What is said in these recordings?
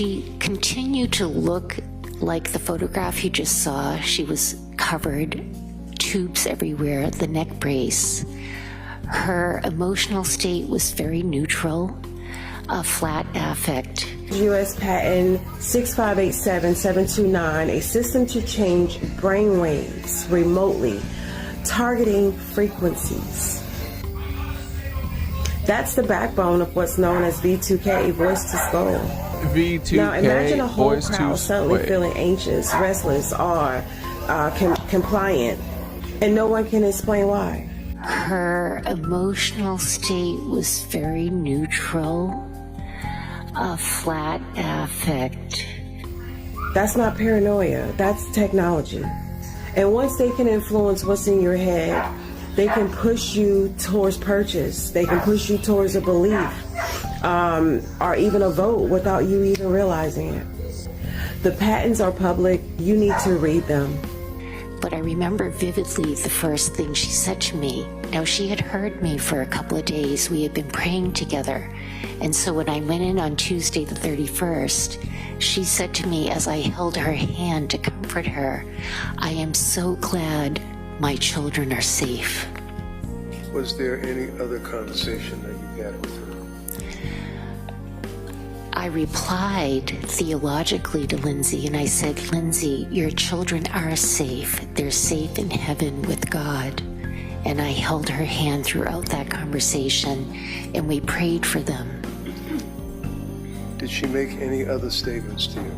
She continued to look like the photograph you just saw. She was covered, tubes everywhere, the neck brace. Her emotional state was very neutral, a flat affect. U.S. Patent 6587729, a system to change brainwaves remotely, targeting frequencies. That's the backbone of what's known as V2K, voice to skull. V2K, now imagine a whole voice crowd to suddenly wait. feeling anxious, restless, or compliant, and no one can explain why. Her emotional state was very neutral, a flat affect. That's not paranoia, that's technology. And once they can influence what's in your head, they can push you towards purchase. They can push you towards a belief, or even a vote without you even realizing it. The patents are public. You need to read them. But I remember vividly the first thing she said to me. Now, she had heard me for a couple of days. We had been praying together. And so when I went in on Tuesday the 31st, she said to me as I held her hand to comfort her, "I am so glad my children are safe." Was there any other conversation that you had with her? I replied theologically to Lindsay, and I said, "Lindsay, your children are safe. They're safe in heaven with God." And I held her hand throughout that conversation, and we prayed for them. Did she make any other statements to you?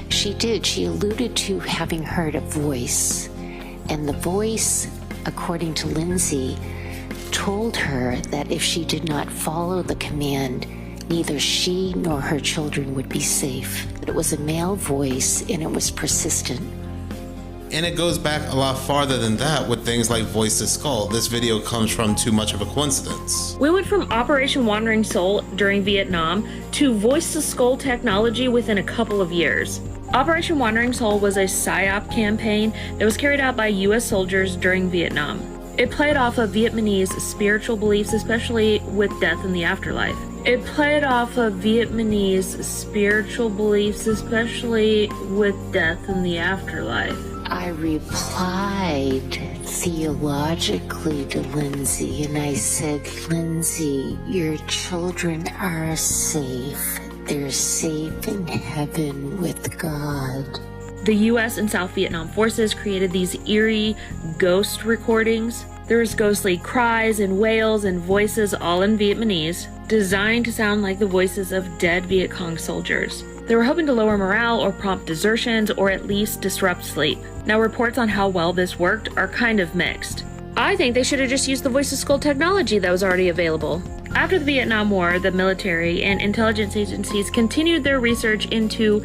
She did. She alluded to having heard a voice. And the voice, according to Lindsay, told her that if she did not follow the command, neither she nor her children would be safe. It was a male voice, and it was persistent. And it goes back a lot farther than that with things like Voice to Skull. This video comes from Too Much of a Coincidence. We went from Operation Wandering Soul during Vietnam to Voice to Skull technology within a couple of years. Operation Wandering Soul was a PSYOP campaign that was carried out by U.S. soldiers during Vietnam. It played off of Vietnamese spiritual beliefs, especially with death in the afterlife. It played off of Vietnamese spiritual beliefs, especially with death in the afterlife. I replied theologically to Lindsay, and I said, "Lindsay, your children are safe. They're safe in heaven with God." The U.S. and South Vietnam forces created these eerie ghost recordings. There was ghostly cries and wails and voices, all in Vietnamese, designed to sound like the voices of dead Viet Cong soldiers. They were hoping to lower morale or prompt desertions or at least disrupt sleep. Now, reports on how well this worked are kind of mixed. I think they should have just used the Voice to Skull technology that was already available. After the Vietnam War, the military and intelligence agencies continued their research into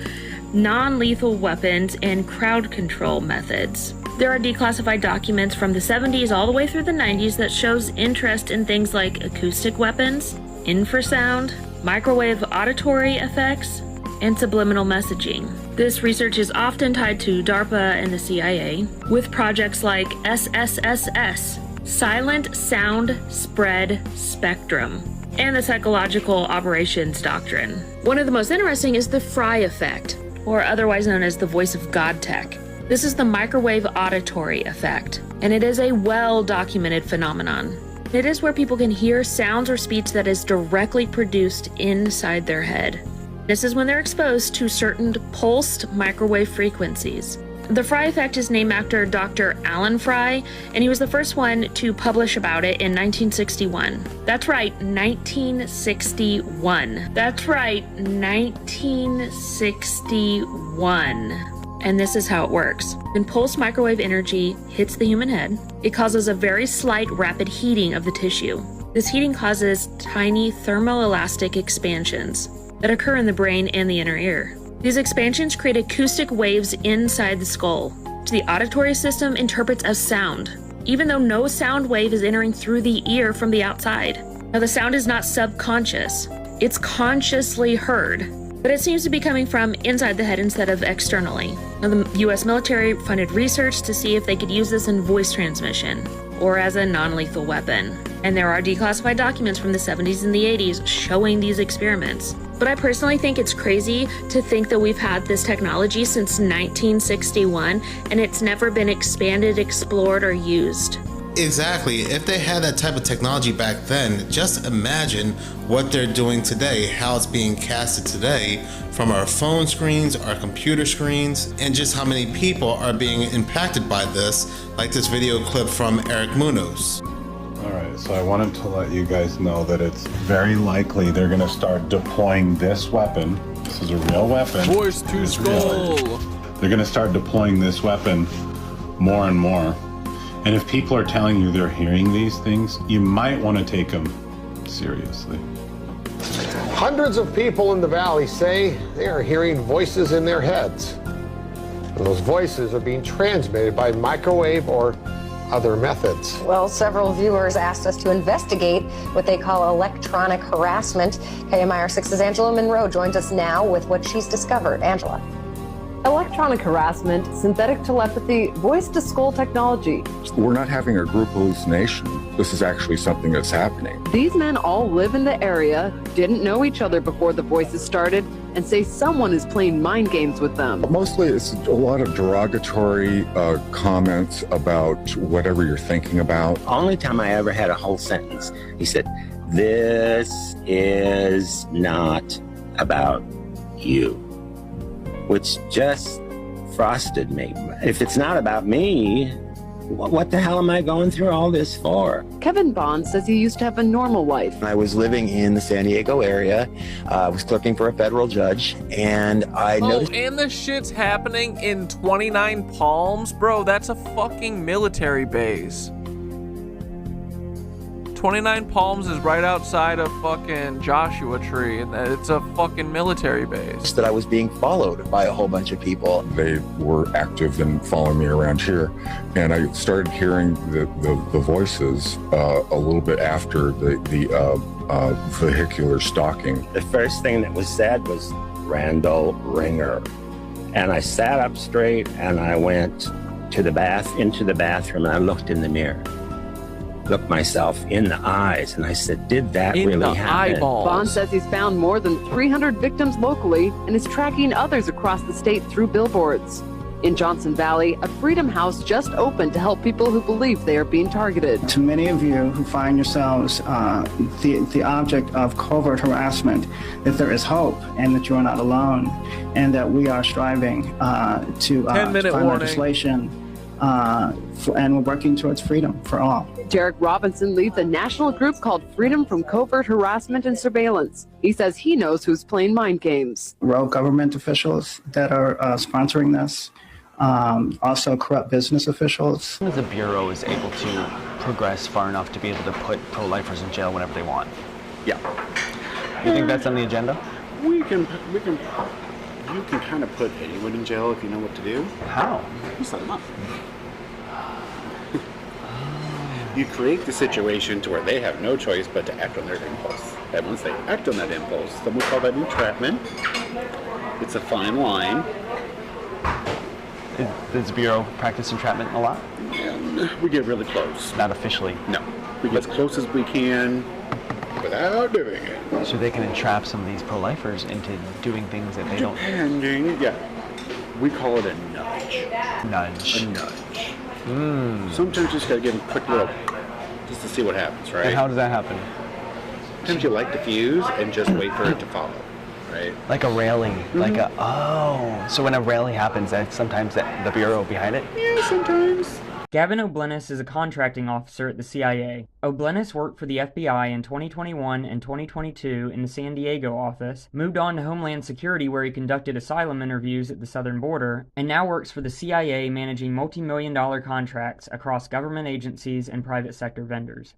non-lethal weapons and crowd control methods. There are declassified documents from the 70s all the way through the 90s that shows interest in things like acoustic weapons, infrasound, microwave auditory effects, and subliminal messaging. This research is often tied to DARPA and the CIA, with projects like SSSS, Silent Sound Spread Spectrum, and the Psychological Operations Doctrine. One of the most interesting is the Fry effect, or otherwise known as the Voice of God tech. This is the microwave auditory effect, and it is a well-documented phenomenon. It is where people can hear sounds or speech that is directly produced inside their head. This is when they're exposed to certain pulsed microwave frequencies. The Fry effect is named after Dr. Alan Fry, and he was the first one to publish about it in 1961. That's right, 1961. That's right, 1961. And this is how it works. When pulsed microwave energy hits the human head, it causes a very slight rapid heating of the tissue. This heating causes tiny thermoelastic expansions that occur in the brain and the inner ear. These expansions create acoustic waves inside the skull, which the auditory system interprets as sound, even though no sound wave is entering through the ear from the outside. Now, the sound is not subconscious, it's consciously heard, but it seems to be coming from inside the head instead of externally. Now, the US military funded research to see if they could use this in voice transmission or as a non-lethal weapon. And there are declassified documents from the 70s and the 80s showing these experiments. But I personally think it's crazy to think that we've had this technology since 1961 and it's never been expanded, explored, or used. Exactly. If they had that type of technology back then, just imagine what they're doing today, how it's being casted today from our phone screens, our computer screens, and just how many people are being impacted by this, like this video clip from Eric Munoz. All right, so I wanted to let you guys know that it's very likely they're going to start deploying this weapon. This is a real weapon. Voice to skull. They're going to start deploying this weapon more and more. And if people are telling you they're hearing these things, you might want to take them seriously. Hundreds of people in the valley say they are hearing voices in their heads. And those voices are being transmitted by microwave or other methods. Well, several viewers asked us to investigate what they call electronic harassment. KMIR 6's Angela Monroe joins us now with what she's discovered. Angela. Electronic harassment, synthetic telepathy, voice-to-skull technology. We're not having a group hallucination. This is actually something that's happening. These men all live in the area, didn't know each other before the voices started, and say someone is playing mind games with them. Mostly it's a lot of derogatory comments about whatever you're thinking about. Only time I ever had a whole sentence, he said, "This is not about you," which just frosted me. If it's not about me, what the hell am I going through all this for? Kevin Bond says he used to have a normal life. I was living in the San Diego area. I was clerking for a federal judge, and I noticed... and this shit's happening in 29 Palms? Bro, that's a fucking military base. 29 Palms is right outside of fucking Joshua Tree, and it's a fucking military base. that I was being followed by a whole bunch of people. They were active and following me around here. And I started hearing the voices a little bit after the vehicular stalking. The first thing that was said was Randall Ringer. And I sat up straight and I went into the bathroom, and I looked in the mirror. Looked myself in the eyes, and I said, did that really happen? Eyeballs. Bond says he's found more than 300 victims locally and is tracking others across the state through billboards. In Johnson Valley, a Freedom House just opened to help people who believe they are being targeted. To many of you who find yourselves the object of covert harassment, that there is hope and that you are not alone, and that we are striving to find legislation and we're working towards freedom for all. Derek Robinson leads a national group called Freedom from Covert Harassment and Surveillance. He says he knows who's playing mind games. Rogue government officials that are sponsoring this, also corrupt business officials. The Bureau is able to progress far enough to be able to put pro-lifers in jail whenever they want. Yeah. You think that's on the agenda? You can kind of put anyone in jail if you know what to do. How? You set them up. You create the situation to where they have no choice but to act on their impulse. And once they act on that impulse, then we call that entrapment. It's a fine line. Does the Bureau practice entrapment a lot? We get really close. Not officially? No. We get as close as we can without doing it. So they can entrap some of these pro-lifers into doing things that they don't... Depending, yeah. We call it a nudge. Nudge. A nudge. Sometimes you just gotta give them a quick little, just to see what happens, right? And how does that happen? Sometimes you light the fuse and just wait for it to follow, right? Like a railing, like a, so when a rally happens, that's sometimes the Bureau behind it? Yeah, sometimes. Gavin O'Blennis is a contracting officer at the CIA. O'Blennis worked for the FBI in 2021 and 2022 in the San Diego office, moved on to Homeland Security where he conducted asylum interviews at the southern border, and now works for the CIA managing multi-million-dollar contracts across government agencies and private sector vendors.